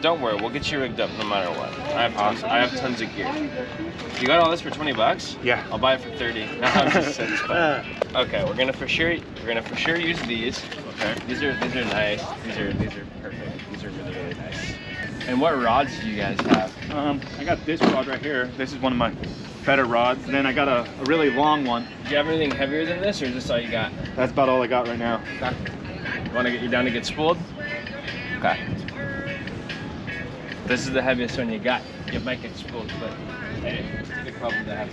Don't worry, we'll get you rigged up no matter what. I have tons of gear. You got all this for 20 bucks? Yeah. I'll buy it for 30. No, I'm just saying. Okay, we're gonna for sure use these. Okay. These are nice. These are perfect. These are really nice. And what rods do you guys have? I got this rod right here. This is one of my better rods. Then I got a really long one. Do you have anything heavier than this, or is this all you got? That's about all I got right now. Okay. Want to get you down to get spooled? Okay. This is the heaviest one you got. You might get spooled, but hey, it's a good problem to have.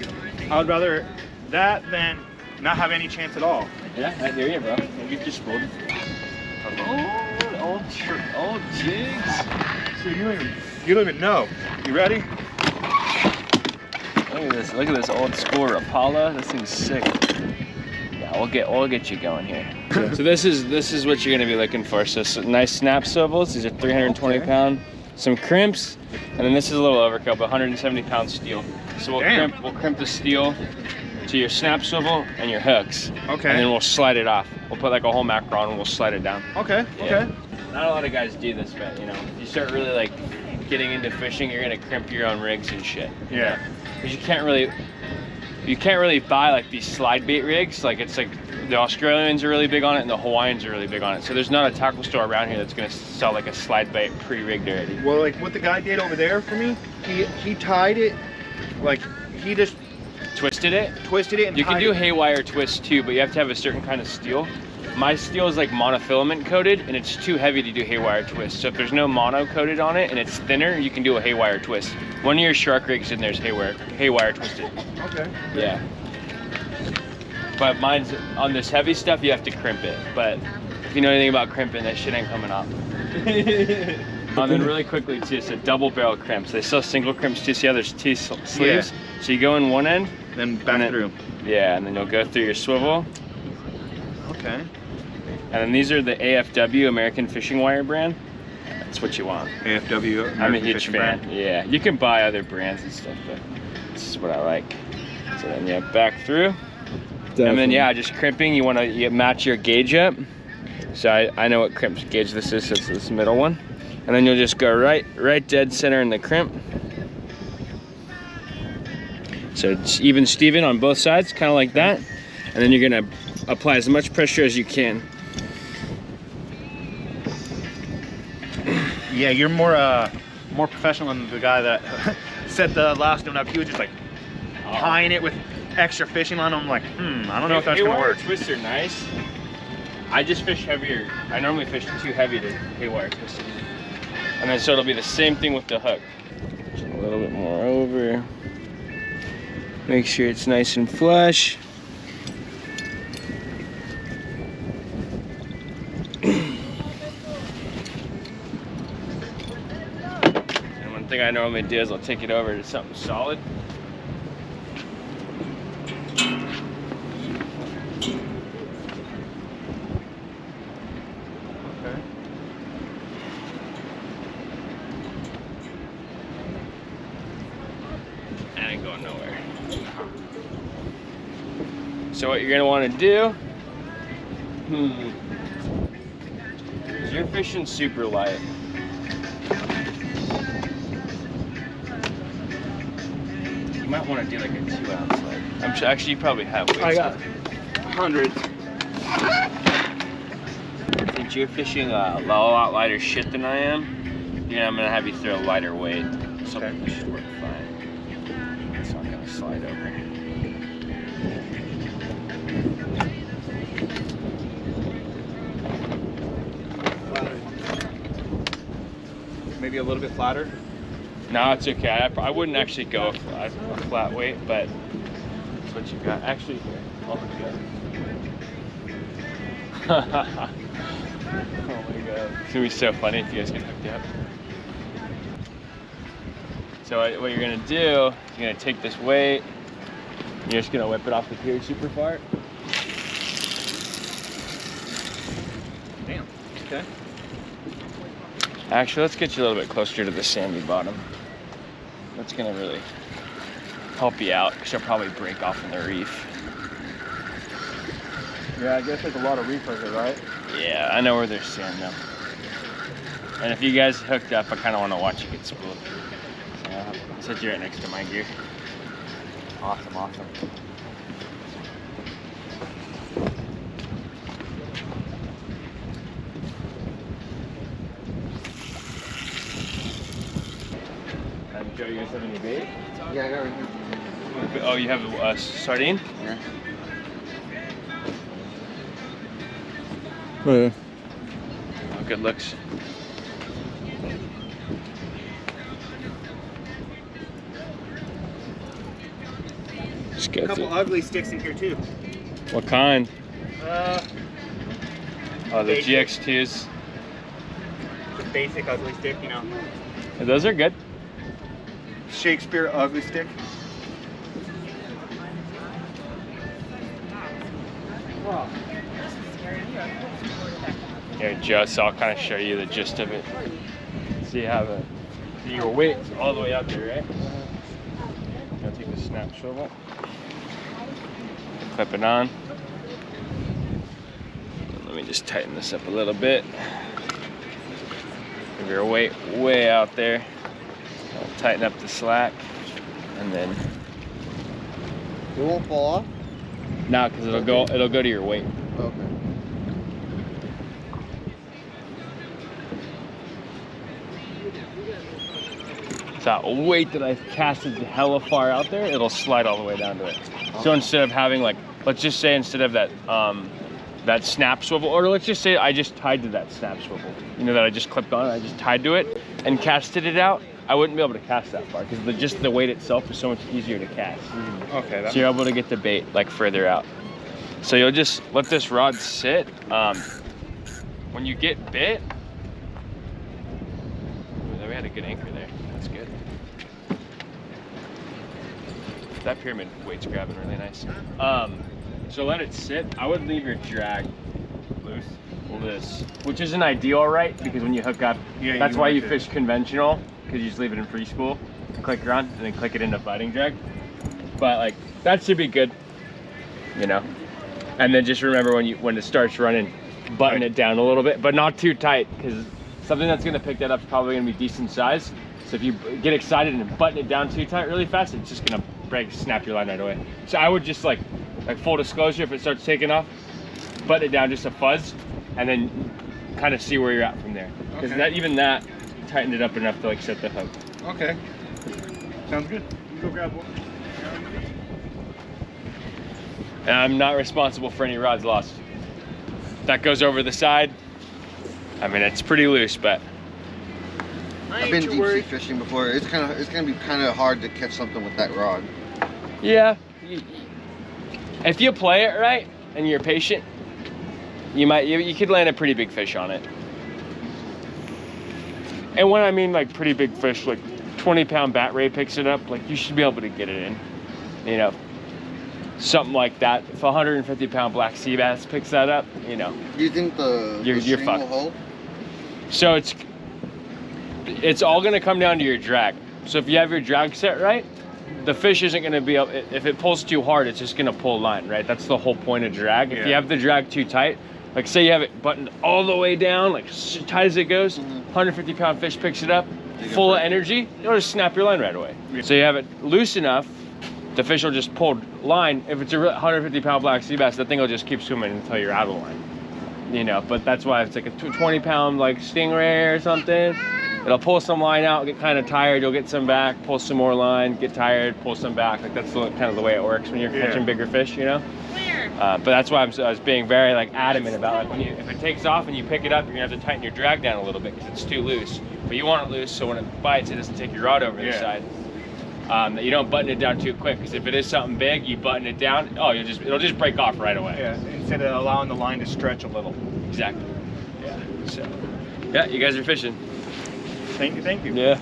I would rather that than not have any chance at all. Yeah, I hear you, bro. We'll get you spooled. Oh, old jigs. So you don't even know. You ready? Look at this. Look at this old school Rapala. This thing's sick. Yeah, we'll get you going here. So this is what you're gonna be looking for. So some nice snap swivels. These are 320 pound. Some crimps, and then this is a little overkill, but 170 pound steel. So we'll crimp the steel to your snap swivel and your hooks. Okay. And then we'll slide it off. We'll put like a whole macro on and we'll slide it down. Okay. Yeah. Okay. Not a lot of guys do this, but you know, if you start really like getting into fishing, you're gonna crimp your own rigs and shit. Yeah. Because you can't really buy like these slide bait rigs. Like it's like the Australians are really big on it and the Hawaiians are really big on it. So there's not a tackle store around here that's gonna sell like a slide bait pre-rigged already. Well, like what the guy did over there for me, he tied it, like he just twisted it. And you can do haywire twist too, but you have to have a certain kind of steel. My steel is like monofilament coated and it's too heavy to do haywire twist. So if there's no mono coated on it and it's thinner, you can do a haywire twist. One of your shark rigs in there's haywire twisted. Okay. Yeah. But mine's on this heavy stuff, you have to crimp it. But if you know anything about crimping, that shit ain't coming off. And then really quickly too, it's a double barrel crimps. They sell single crimps too, see how there's two sleeves? Yeah. So you go in one end. Then back through. Yeah, and then you'll go through your swivel. Okay. And then these are the AFW, American Fishing Wire brand. That's what you want. AFW, American I'm a huge Fishing fan. brand. Yeah, you can buy other brands and stuff, but this is what I like. So then yeah, back through. Definitely. And then yeah, just crimping, you want to match your gauge up. So I know what crimp gauge this is, so it's this middle one. And then you'll just go right dead center in the crimp. So it's even Steven on both sides, kind of like that. And then you're gonna apply as much pressure as you can. Yeah, you're more professional than the guy that set the last one up. He was just like tying it with extra fishing line. I'm like, I don't know if that's gonna work. Twists are nice. I just fish heavier. I normally fish too heavy to haywire twist it. And then so it'll be the same thing with the hook. Just a little bit more over. Make sure it's nice and flush. And one thing I normally do is I'll take it over to something solid. Going nowhere. So what you're gonna want to do is you're fishing super light. You might want to do like a 2 ounce light. I'm sure, actually you probably have weights. I got hundreds. Since you're fishing a lot lighter shit than I am, I'm gonna have you throw a lighter weight. Something that should work fine. So I'm gonna slide over. Maybe a little bit flatter? No, it's okay. I wouldn't actually go a flat weight, but that's what you got. Actually, here, I'll hook you up. Oh my god. It's gonna be so funny if you guys get hooked up. So what you're gonna do, you're gonna take this weight, you're just gonna whip it off the pier super far. Damn, okay. Actually, let's get you a little bit closer to the sandy bottom. That's gonna really help you out, because you'll probably break off in the reef. Yeah, I guess there's a lot of reef right here, right? Yeah, I know where there's sand now. And if you guys hooked up, I kind of want to watch you get spooled. So I'll set you right next to my gear. Awesome, awesome. Joe, you guys have any bait? Yeah, I got right here. Oh, you have a sardine? Yeah. Oh, yeah. Oh, good looks. Just A couple ugly sticks in here too. What kind? Oh, the basic. GX2s. The basic ugly stick, you know. Yeah, those are good. Shakespeare ugly stick. Here, Joe, so I'll kind of show you the gist of it. So you have your weight's all the way out there, right? I'll take the snap swivel. Clip it on. Let me just tighten this up a little bit. Have your weight way out there. I'll tighten up the slack, and then. It won't fall off? No, because it'll go to your weight. Okay. So that weight that I've casted hella far out there, it'll slide all the way down to it. So instead of having like, let's just say instead of that that snap swivel, or let's just say I just tied to that snap swivel, you know, that I just clipped on, I just tied to it and casted it out, I wouldn't be able to cast that far because just the weight itself is so much easier to cast. Okay. So you're able to get the bait like further out. So you'll just let this rod sit. When you get bit, ooh, we had a good anchor there. That's good. That pyramid weight's grabbing really nice. So let it sit. I would leave your drag loose, which isn't ideal, right? Because when you hook up, Yeah, that's why you to. fish conventional, because you just leave it in free spool and click her on, and then click it into fighting drag. But like that should be good, you know. And then just remember when it starts running, button it down a little bit, but not too tight, because something that's gonna pick that up is probably gonna be decent size. So if you get excited and button it down too tight really fast, it's just gonna snap your line right away. So I would just like full disclosure, if it starts taking off, button it down just a fuzz, and then kind of see where you're at from there. Because even that tightened it up enough to like set the hook. Okay. Sounds good. You go grab one. And I'm not responsible for any rods lost. That goes over the side. I mean, it's pretty loose, but I've been deep sea fishing before. It's gonna be kind of hard to catch something with that rod. yeah, if you play it right and you're patient, you could land a pretty big fish on it. And when I mean like pretty big fish, like 20-pound bat ray picks it up, like you should be able to get it in, you know, something like that. If a 150-pound black sea bass picks that up, you know, Do you think the you're string fucked. will hold? So it's all gonna come down to your drag. So if you have your drag set right, the fish isn't gonna be able, if it pulls too hard, it's just gonna pull line, right? That's the whole point of drag. If you have the drag too tight, like say you have it buttoned all the way down, like as tight as it goes, 150-pound fish picks it up, full of energy, it'll just snap your line right away. So you have it loose enough, the fish will just pull line. If it's a 150-pound black sea bass, that thing will just keep swimming until you're out of line. You know, but that's why if it's like a 20-pound like stingray or something, it'll pull some line out, get kind of tired, you'll get some back, pull some more line, get tired, pull some back. Like that's kind of the way it works when you're catching bigger fish, you know? But that's why I was being very like adamant about like if it takes off and you pick it up, you're gonna have to tighten your drag down a little bit because it's too loose. But you want it loose so when it bites, it doesn't take your rod over the side. That you don't button it down too quick, because if it is something big, you button it down, it'll just break off right away. Yeah, instead of allowing the line to stretch a little. Exactly. Yeah. So, yeah, you guys are fishing. Thank you. Yeah.